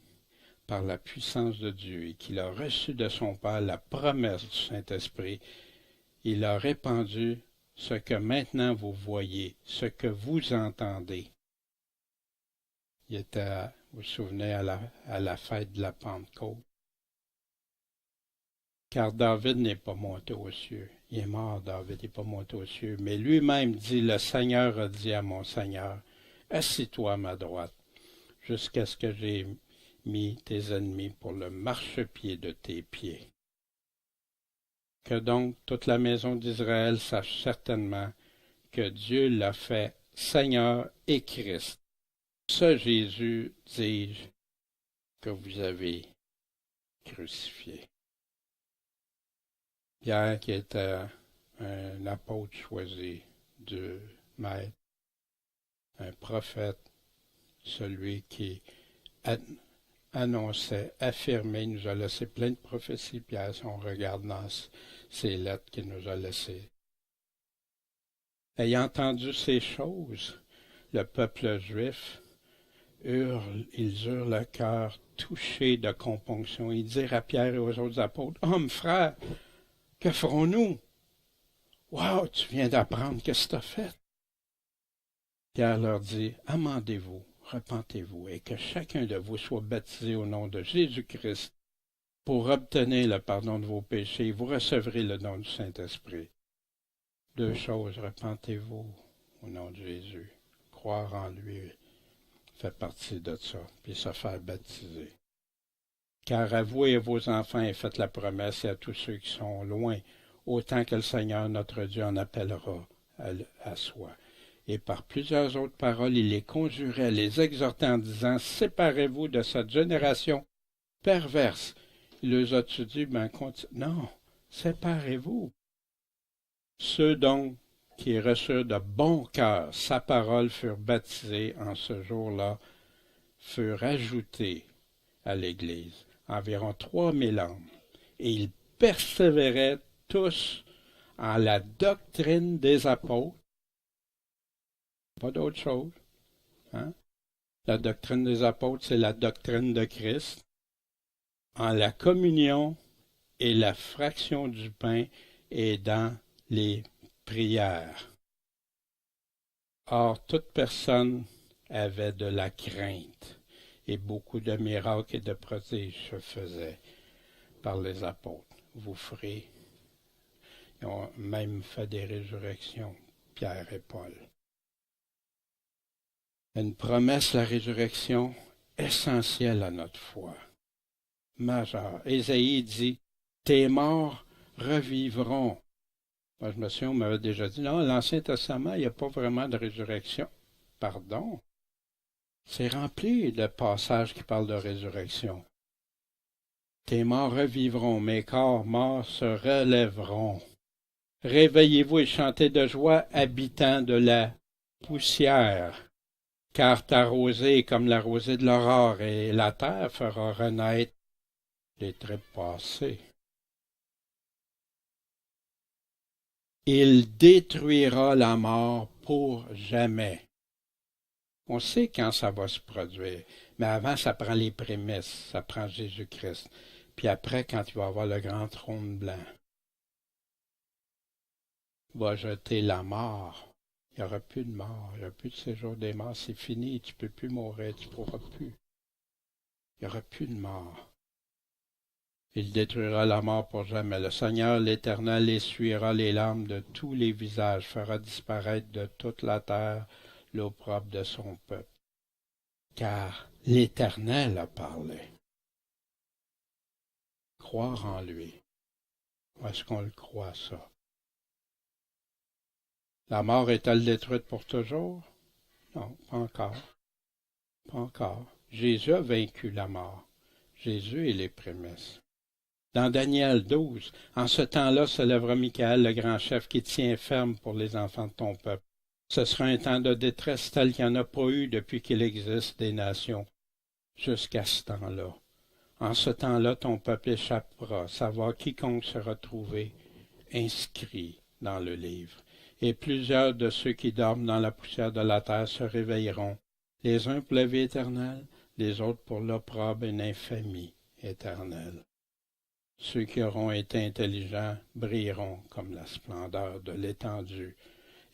par la puissance de Dieu et qu'il a reçu de son Père la promesse du Saint-Esprit, il a répandu ce que maintenant vous voyez, ce que vous entendez. Il était, vous vous souvenez, à la fête de la Pentecôte. Car David n'est pas monté aux cieux. Il est mort, David n'est pas monté aux cieux. Mais lui-même dit, le Seigneur a dit à mon Seigneur, assis-toi à ma droite, jusqu'à ce que j'ai mis tes ennemis pour le marchepied de tes pieds. Que donc toute la maison d'Israël sache certainement que Dieu l'a fait Seigneur et Christ. Ce Jésus, dis-je, que vous avez crucifié. Pierre, qui était un apôtre choisi de Maître, un prophète, celui qui annonçait, affirmait, nous a laissé plein de prophéties, Pierre, si on regarde dans ces lettres qu'il nous a laissées. Ayant entendu ces choses, le peuple juif ils eurent le cœur touché de compunction. Ils dirent à Pierre et aux autres apôtres, « Hommes, frères, que ferons-nous? » « Wow, tu viens d'apprendre qu'est-ce que tu as fait. » Pierre leur dit, « Amendez-vous, repentez-vous, et que chacun de vous soit baptisé au nom de Jésus-Christ pour obtenir le pardon de vos péchés. Vous recevrez le don du Saint-Esprit. » Deux choses, repentez-vous au nom de Jésus. Croire en lui fait partie de ça, puis se faire baptiser. Car à vous et à vos enfants et faites la promesse, et à tous ceux qui sont loin, autant que le Seigneur notre Dieu en appellera à soi. Et par plusieurs autres paroles, il les conjurait, les exhortait en disant, séparez-vous de cette génération perverse. Il leur a-tu dit, non, séparez-vous. Ceux donc qui reçurent de bon cœur sa parole furent baptisés en ce jour-là, furent ajoutés à l'Église, environ 3000 âmes, et ils persévéraient tous en la doctrine des apôtres. Pas d'autre chose. Hein? La doctrine des apôtres, c'est la doctrine de Christ. En la communion et la fraction du pain et dans les prières. Or, toute personne avait de la crainte, et beaucoup de miracles et de prodiges se faisaient par les apôtres. Vous ferez. Ils ont même fait des résurrections, Pierre et Paul. Une promesse, la résurrection, essentielle à notre foi. Majeure. Ésaïe dit, tes morts revivront. Moi, je me souviens, on m'avait déjà dit, non, l'Ancien Testament, il n'y a pas vraiment de résurrection. Pardon. C'est rempli de passages qui parlent de résurrection. Tes morts revivront, mes corps morts se relèveront. Réveillez-vous et chantez de joie, habitants de la poussière, car ta rosée est comme la rosée de l'aurore, et la terre fera renaître les trépassés. Il détruira la mort pour jamais. On sait quand ça va se produire, mais avant, ça prend les prémices, ça prend Jésus-Christ. Puis après, quand il va avoir le grand trône blanc, va jeter la mort. Il n'y aura plus de mort, il n'y aura plus de séjour des morts, c'est fini, tu ne peux plus mourir, tu ne pourras plus. Il n'y aura plus de mort. Il détruira la mort pour jamais. Le Seigneur l'Éternel essuiera les larmes de tous les visages, fera disparaître de toute la terre l'opprobre de son peuple. Car l'Éternel a parlé. Croire en lui. Où est-ce qu'on le croit, ça? La mort est-elle détruite pour toujours? Non, pas encore. Pas encore. Jésus a vaincu la mort. Jésus est les prémices. Dans Daniel 12, en ce temps-là se lèvera Michaël, le grand chef, qui tient ferme pour les enfants de ton peuple. Ce sera un temps de détresse tel qu'il n'y en a pas eu depuis qu'il existe des nations, jusqu'à ce temps-là. En ce temps-là, ton peuple échappera, savoir quiconque sera trouvé inscrit dans le livre. Et plusieurs de ceux qui dorment dans la poussière de la terre se réveilleront, les uns pour la vie éternelle, les autres pour l'opprobre et l'infamie éternelle. Ceux qui auront été intelligents brilleront comme la splendeur de l'étendue,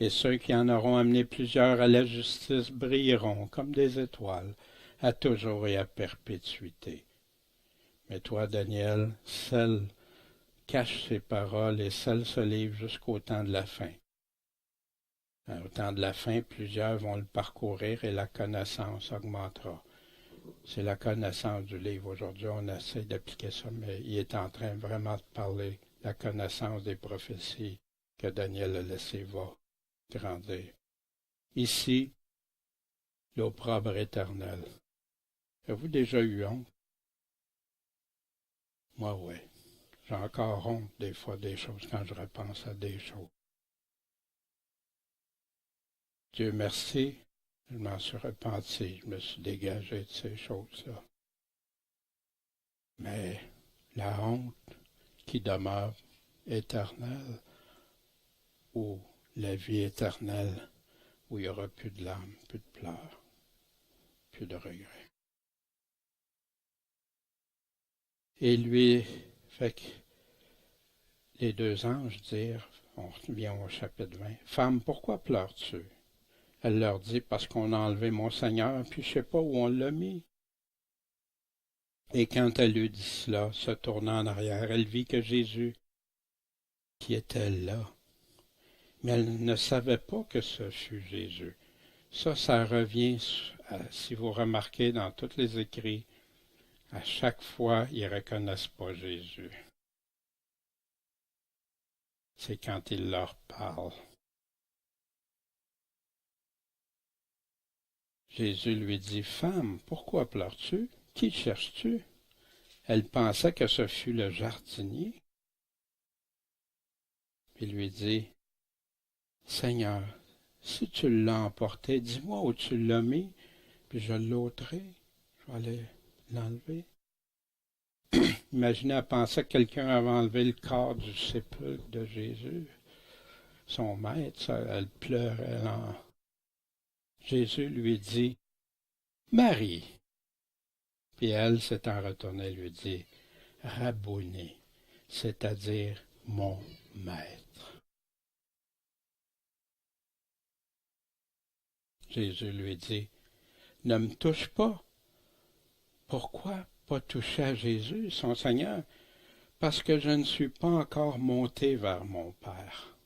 et ceux qui en auront amené plusieurs à la justice brilleront comme des étoiles, à toujours et à perpétuité. Mais toi, Daniel, scelle, cache ces paroles et scelle ce livre jusqu'au temps de la fin. Au temps de la fin, plusieurs vont le parcourir et la connaissance augmentera. C'est la connaissance du livre. Aujourd'hui, on essaie d'appliquer ça, mais il est en train vraiment de parler de la connaissance des prophéties que Daniel a laissé va grandir. Ici, l'opprobre éternel. Avez-vous déjà eu honte? Moi, oui. J'ai encore honte des fois des choses quand je repense à des choses. Dieu merci, je m'en suis repenti, je me suis dégagé de ces choses-là. Mais la honte qui demeure éternelle, ou la vie éternelle, où il n'y aura plus de larmes, plus de pleurs, plus de regrets. Et lui, fait que les deux anges dirent, on revient au chapitre 20, « Femme, pourquoi pleures-tu? » Elle leur dit, « Parce qu'on a enlevé mon Seigneur, puis je ne sais pas où on l'a mis. » Et quand elle eut dit cela, se tournant en arrière, elle vit que Jésus, qui était là, mais elle ne savait pas que ce fût Jésus. Ça revient, si vous remarquez dans tous les écrits, à chaque fois, ils ne reconnaissent pas Jésus. C'est quand il leur parle. Jésus lui dit, « Femme, pourquoi pleures-tu? Qui cherches-tu? » Elle pensait que ce fût le jardinier. Il lui dit, « Seigneur, si tu l'as emporté, dis-moi où tu l'as mis, puis je l'ôterai. Je vais aller l'enlever. » Imaginez, elle pensait que quelqu'un avait enlevé le corps du sépulcre de Jésus. Son maître, ça, elle pleurait. Jésus lui dit, « Marie. » Puis elle, s'étant retournée, lui dit, « Rabboni, c'est-à-dire mon maître. » Jésus lui dit, « Ne me touche pas. » Pourquoi pas toucher à Jésus, son Seigneur? Parce que je ne suis pas encore monté vers mon Père.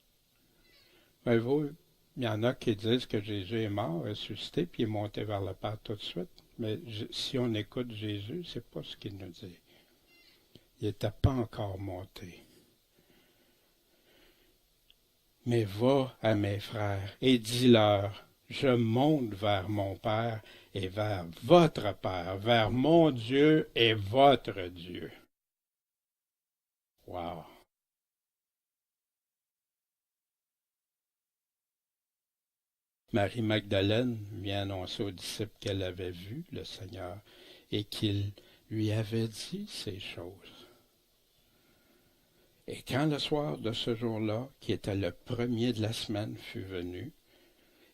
Voyez-vous, il y en a qui disent que Jésus est mort, ressuscité, puis il est monté vers le Père tout de suite. Mais si on écoute Jésus, c'est pas ce qu'il nous dit. Il n'était pas encore monté. Mais va à mes frères et dis-leur, je monte vers mon Père et vers votre Père, vers mon Dieu et votre Dieu. Wow! Marie-Magdalene vient annoncer aux disciples qu'elle avait vu le Seigneur et qu'il lui avait dit ces choses. Et quand le soir de ce jour-là, qui était le premier de la semaine, fut venu,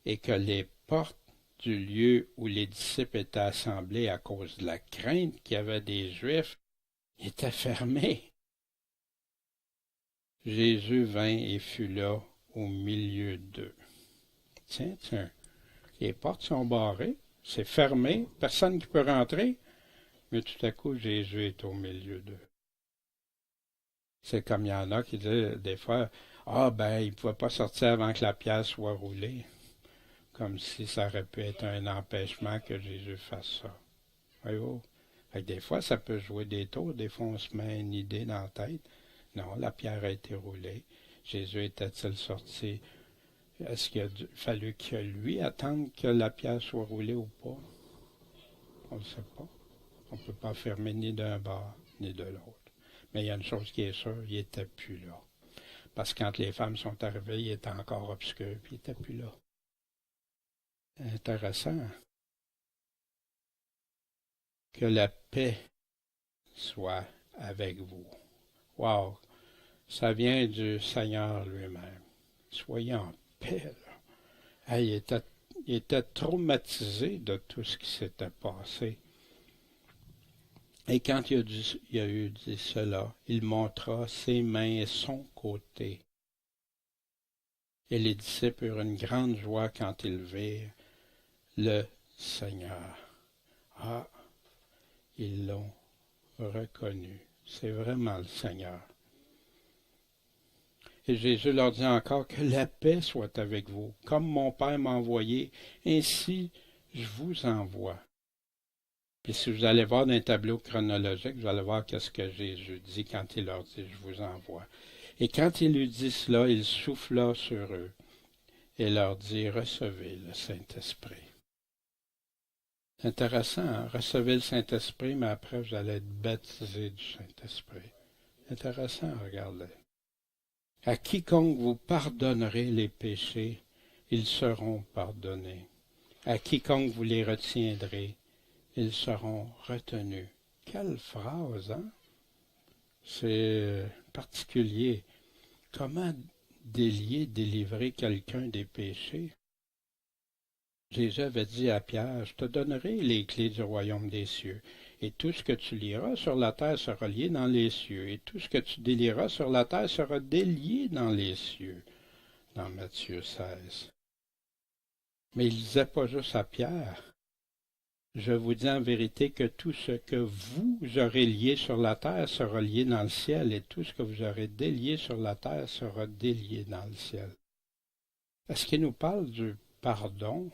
et que les portes du lieu où les disciples étaient assemblés à cause de la crainte qu'il y avait des Juifs étaient fermées, Jésus vint et fut là au milieu d'eux. Tiens, les portes sont barrées, c'est fermé, personne qui peut rentrer, mais tout à coup, Jésus est au milieu d'eux. C'est comme il y en a qui disent des fois, ah ben, il ne pouvait pas sortir avant que la pierre soit roulée, comme si ça aurait pu être un empêchement que Jésus fasse ça. Voyez-vous? Fait que des fois, ça peut jouer des tours, des fois, on se met une idée dans la tête. Non, la pierre a été roulée. Jésus était-il sorti? Est-ce qu'il a fallu que lui attende que la pierre soit roulée ou pas? On ne sait pas. On ne peut pas affirmer ni d'un bord ni de l'autre. Mais il y a une chose qui est sûre, il n'était plus là. Parce que quand les femmes sont arrivées, il était encore obscur, puis il n'était plus là. Intéressant. Que la paix soit avec vous. Wow! Ça vient du Seigneur lui-même. Soyez en paix, là. Hey, il était traumatisé de tout ce qui s'était passé. Et quand il a eu dit cela, il montra ses mains et son côté. Et les disciples eurent une grande joie quand ils virent le Seigneur. Ah, ils l'ont reconnu. C'est vraiment le Seigneur. Et Jésus leur dit encore que la paix soit avec vous. Comme mon Père m'a envoyé, ainsi je vous envoie. Puis si vous allez voir dans un tableau chronologique, vous allez voir qu'est-ce que Jésus dit quand il leur dit « Je vous envoie ». Et quand il lui dit cela, il souffla sur eux et leur dit « Recevez le Saint-Esprit ». Intéressant, hein? Recevez le Saint-Esprit, mais après vous allez être baptisés du Saint-Esprit. Intéressant, regardez. À quiconque vous pardonnerez les péchés, ils seront pardonnés. À quiconque vous les retiendrez, ils seront retenus. Quelle phrase, hein? C'est particulier. Comment délivrer quelqu'un des péchés? Jésus avait dit à Pierre, je te donnerai les clés du royaume des cieux, et tout ce que tu liras sur la terre sera lié dans les cieux, et tout ce que tu délieras sur la terre sera délié dans les cieux, dans Matthieu 16. Mais il ne disait pas juste à Pierre, je vous dis en vérité que tout ce que vous aurez lié sur la terre sera lié dans le ciel, et tout ce que vous aurez délié sur la terre sera délié dans le ciel. Est-ce qu'il nous parle du pardon?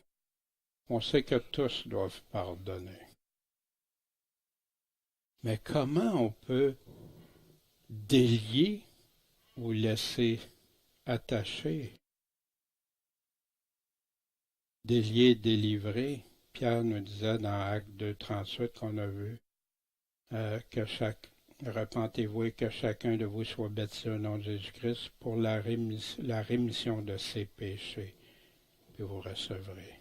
On sait que tous doivent pardonner. Mais comment on peut délier ou laisser attacher? Délier, délivrer. Pierre nous disait dans Acte 2,38 qu'on a vu repentez-vous et que chacun de vous soit baptisé au nom de Jésus-Christ pour la rémission de ses péchés, puis vous recevrez.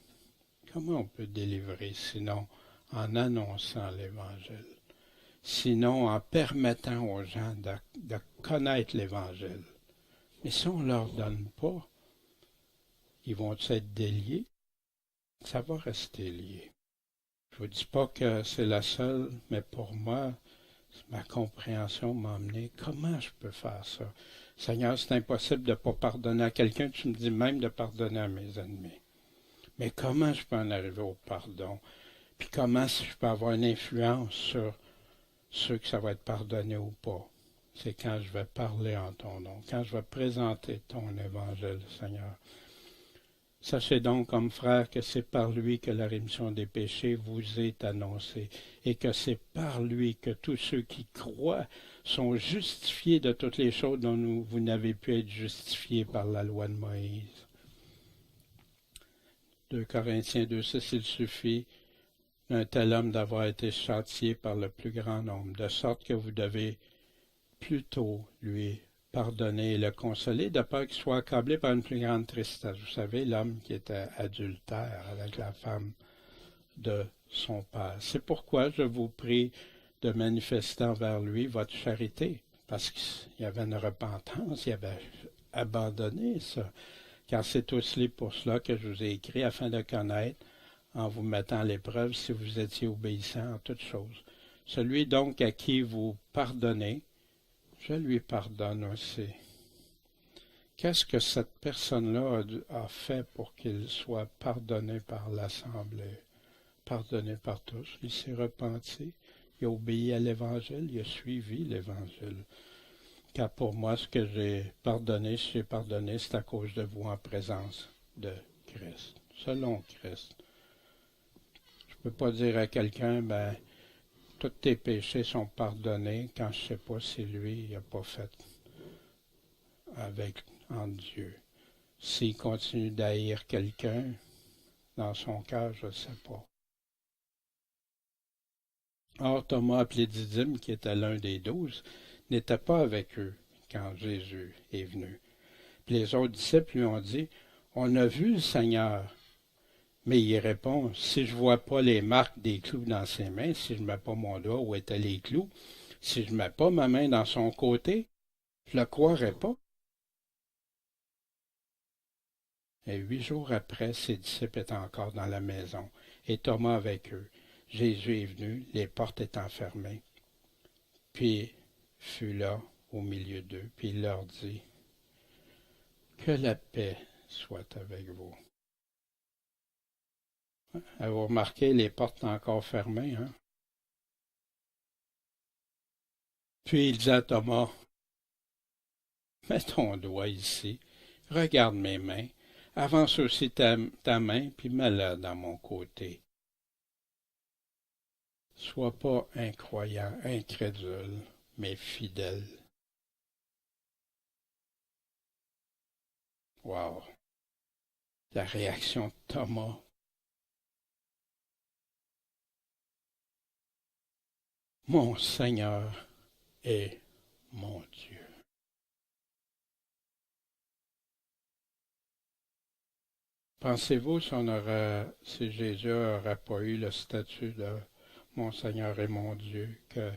Comment on peut délivrer sinon en annonçant l'Évangile, sinon en permettant aux gens de connaître l'Évangile? Mais si on ne leur donne pas, ils vont être déliés, ça va rester lié. Je ne vous dis pas que c'est la seule, mais pour moi, ma compréhension m'a amené. Comment je peux faire ça? Seigneur, c'est impossible de ne pas pardonner à quelqu'un. Tu me dis même de pardonner à mes ennemis. Mais comment je peux en arriver au pardon? Puis comment je peux avoir une influence sur ceux que ça va être pardonné ou pas? C'est quand je vais parler en ton nom, quand je vais présenter ton évangile, Seigneur. Sachez donc, comme frère, que c'est par lui que la rémission des péchés vous est annoncée, et que c'est par lui que tous ceux qui croient sont justifiés de toutes les choses dont vous n'avez pu être justifiés par la loi de Moïse. 2 Corinthiens 2,6, il suffit d'un tel homme d'avoir été châtié par le plus grand nombre, de sorte que vous devez plutôt lui pardonner et le consoler, de peur qu'il soit accablé par une plus grande tristesse. Vous savez, l'homme qui était adultère avec la femme de son père. C'est pourquoi je vous prie de manifester envers lui votre charité, parce qu'il y avait une repentance, il avait abandonné ça. Car c'est aussi pour cela que je vous ai écrit, afin de connaître, en vous mettant à l'épreuve, si vous étiez obéissant en toutes choses. Celui donc à qui vous pardonnez, je lui pardonne aussi. Qu'est-ce que cette personne-là a fait pour qu'il soit pardonné par l'Assemblée, pardonné par tous? Il s'est repenti, il a obéi à l'Évangile, il a suivi l'Évangile. Car pour moi, ce que j'ai pardonné, c'est à cause de vous en présence de Christ, selon Christ. Je ne peux pas dire à quelqu'un, ben, tous tes péchés sont pardonnés quand je ne sais pas si lui n'a pas fait avec en Dieu. S'il continue d'haïr quelqu'un dans son cœur, je ne sais pas. Or, Thomas, appelé Didyme, qui était l'un des 12, n'était pas avec eux quand Jésus est venu. Puis les autres disciples lui ont dit, on a vu le Seigneur. Mais il répond, si je ne vois pas les marques des clous dans ses mains, si je ne mets pas mon doigt où étaient les clous, si je ne mets pas ma main dans son côté, je ne le croirai pas. Et 8 jours après, ses disciples étaient encore dans la maison, et Thomas avec eux. Jésus est venu, les portes étant fermées. Puis fut là, au milieu d'eux, puis il leur dit, que la paix soit avec vous. Vous remarquez, les portes sont encore fermées, hein? Puis il dit à Thomas, mets ton doigt ici, regarde mes mains, avance aussi ta main, puis mets-la dans mon côté. Sois pas incroyant, incrédule, mais fidèle. Wow! La réaction de Thomas. Mon Seigneur est mon Dieu. Pensez-vous si Jésus n'aurait pas eu le statut de mon Seigneur et mon Dieu, que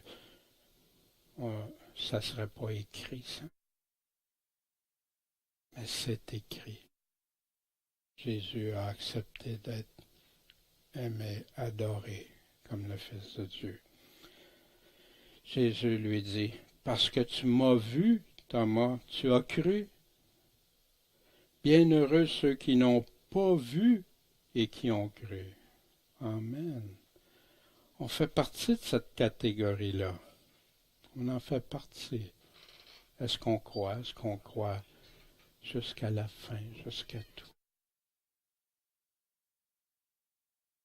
ça ne serait pas écrit, ça? Mais c'est écrit. Jésus a accepté d'être aimé, adoré comme le Fils de Dieu. Jésus lui dit, parce que tu m'as vu, Thomas, tu as cru. Bienheureux ceux qui n'ont pas vu et qui ont cru. Amen. On fait partie de cette catégorie-là. On en fait partie. Est-ce qu'on croit? Est-ce qu'on croit jusqu'à la fin, jusqu'à tout?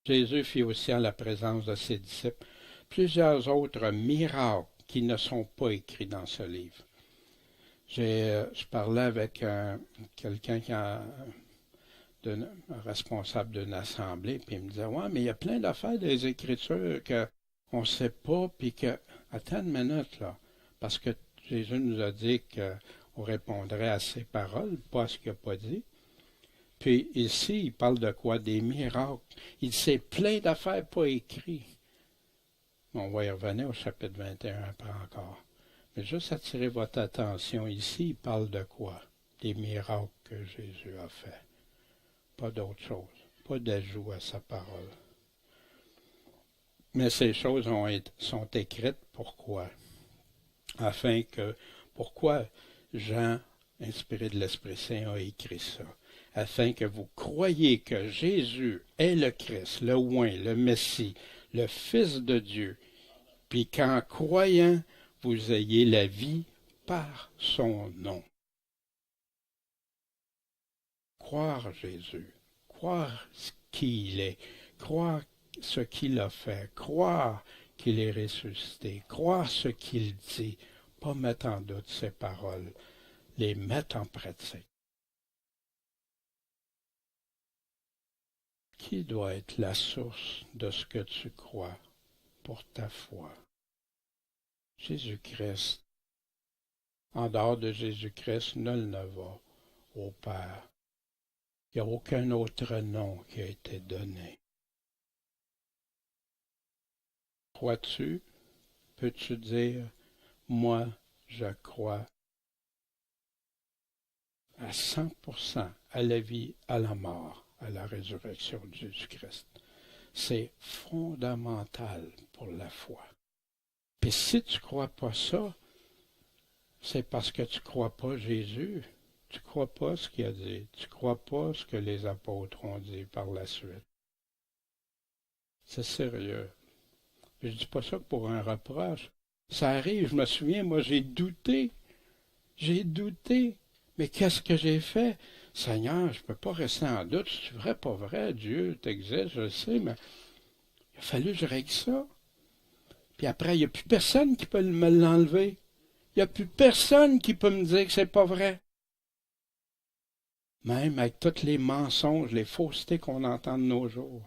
Jésus fit aussi en la présence de ses disciples plusieurs autres miracles qui ne sont pas écrits dans ce livre. Je parlais avec quelqu'un un responsable d'une assemblée, puis il me disait, ouais, mais il y a plein d'affaires des Écritures qu'on ne sait pas, puis que, attends une minute, là, parce que Jésus nous a dit qu'on répondrait à ses paroles, pas à ce qu'il n'a pas dit. Puis ici, il parle de quoi? Des miracles. Il sait plein d'affaires pas écrites. On va y revenir au chapitre 21 après encore. Mais juste attirer votre attention ici, il parle de quoi? Des miracles que Jésus a fait. Pas d'autre chose. Pas d'ajout à sa parole. Mais ces choses sont écrites pourquoi? Pourquoi Jean, inspiré de l'Esprit Saint, a écrit ça? Afin que vous croyiez que Jésus est le Christ, le oint, le Messie, le Fils de Dieu, puis qu'en croyant, vous ayez la vie par son nom. Croire Jésus, croire qui il est, croire ce qu'il a fait, croire qu'il est ressuscité, croire ce qu'il dit, pas mettre en doute ses paroles, les mettre en pratique. Qui doit être la source de ce que tu crois pour ta foi? Jésus-Christ. En dehors de Jésus-Christ, nul ne va au Père. Il n'y a aucun autre nom qui a été donné. Crois-tu? Peux-tu dire, moi, je crois à 100% à la vie, à la mort, à la résurrection de Jésus-Christ. C'est fondamental pour la foi. Puis si tu ne crois pas ça, c'est parce que tu ne crois pas Jésus. Tu crois pas ce qu'il a dit. Tu crois pas ce que les apôtres ont dit par la suite. C'est sérieux. Je dis pas ça pour un reproche. Ça arrive, je me souviens, moi j'ai douté. J'ai douté. Mais qu'est-ce que j'ai fait? Seigneur, je ne peux pas rester en doute. C'est vrai, pas vrai? Dieu t'existe, je le sais, mais il a fallu que je règle ça. Puis après, il n'y a plus personne qui peut me l'enlever. Il n'y a plus personne qui peut me dire que c'est pas vrai. Même avec tous les mensonges, les faussetés qu'on entend de nos jours.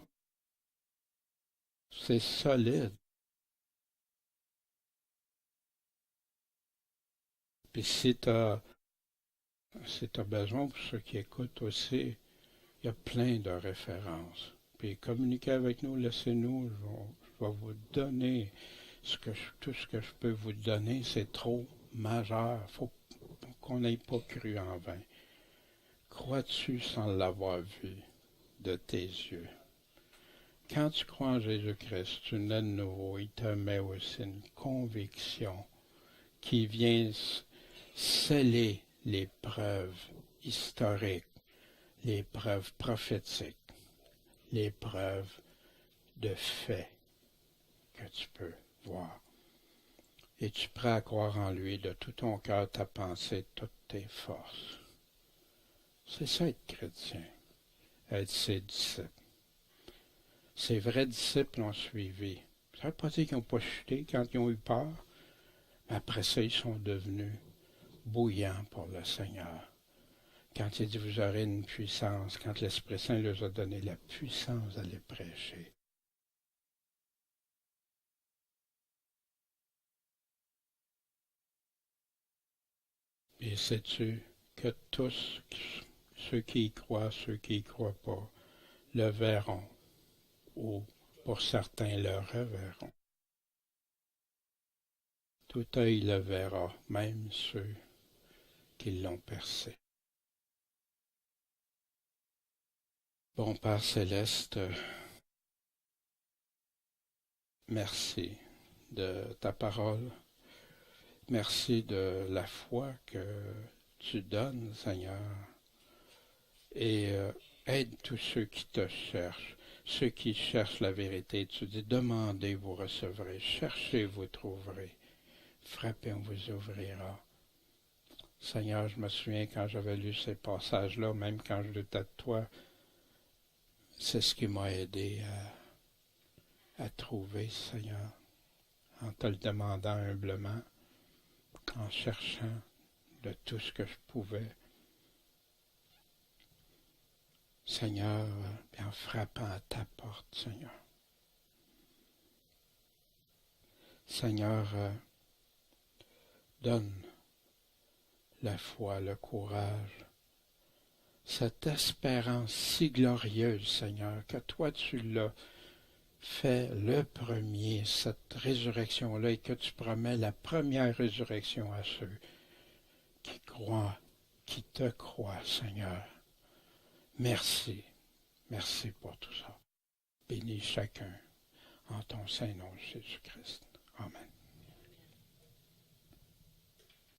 C'est solide. Puis si t'as besoin, pour ceux qui écoutent aussi, il y a plein de références. Puis communiquez avec nous, laissez-nous, je vais vous donner tout ce que je peux vous donner, c'est trop majeur. Faut qu'on n'ait pas cru en vain. Crois-tu sans l'avoir vu de tes yeux? Quand tu crois en Jésus-Christ, tu nais de nouveau, il te met aussi une conviction qui vient sceller les preuves historiques, les preuves prophétiques, les preuves de faits que tu peux voir. Et tu es prêt à croire en lui de tout ton cœur, ta pensée, toutes tes forces. C'est ça être chrétien, être ses disciples. Ces vrais disciples l'ont suivi. Ça ne veut pas dire qu'ils n'ont pas chuté quand ils ont eu peur, mais après ça, ils sont devenus bouillants pour le Seigneur. Quand il dit vous aurez une puissance, quand l'Esprit Saint leur a donné la puissance d'aller prêcher. Et sais-tu que tous, ceux qui y croient, ceux qui y croient pas, le verront, ou pour certains le reverront. Tout œil le verra, même ceux qui l'ont percé. Bon Père céleste, merci de ta parole. Merci de la foi que tu donnes, Seigneur. Et aide tous ceux qui te cherchent, ceux qui cherchent la vérité. Tu dis, demandez, vous recevrez. Cherchez, vous trouverez. Frappez, on vous ouvrira. Seigneur, je me souviens quand j'avais lu ces passages-là, même quand je doutais de toi, c'est ce qui m'a aidé à trouver, Seigneur, en te le demandant humblement, en cherchant de tout ce que je pouvais. Seigneur, et en frappant à ta porte, Seigneur. Seigneur, donne la foi, le courage, cette espérance si glorieuse, Seigneur, que toi tu l'as fait le premier, cette résurrection-là, et que tu promets la première résurrection à ceux qui croient, qui te croient, Seigneur. Merci, merci pour tout ça. Bénis chacun en ton Saint-Nom, Jésus-Christ. Amen.